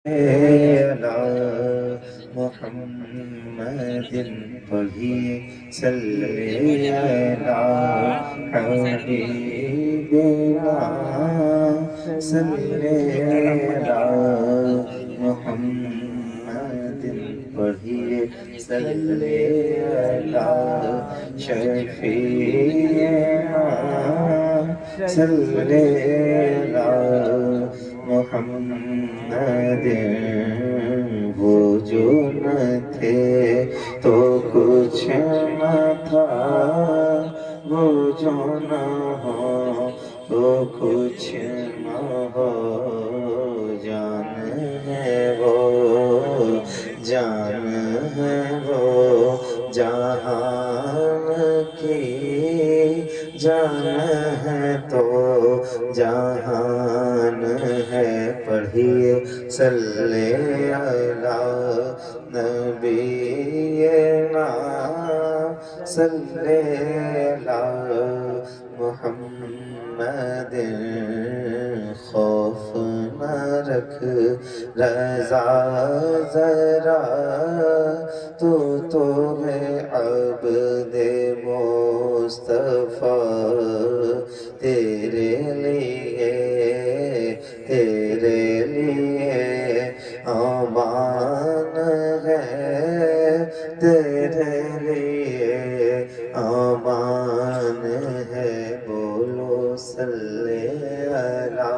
على محمد پڑھیے صلی على حبیبنا صلی على محمد پڑھیے صلی على شفیعنا صلی على محمد وہ جو نہ تھے تو کچھ نہ تھا، وہ جو نہ ہو تو کچھ نہ ہو، جان ہے وہ جان ہے وہ جہان کی جان ہے تو جہان ہے، پڑھیے صلی علی نبینا صلی علی محمد، خوف نہ رکھ رضا ذرا، تو ہے عبد مصطفیٰ، تیرے لیے امان ہے، تیرے لیے امان ہے، بولو صلی علی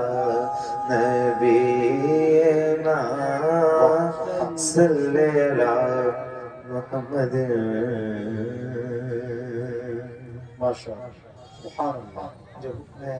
نبینا صلی علی محمد۔ ماشاء اللہ، سبحان اللہ۔ جب میں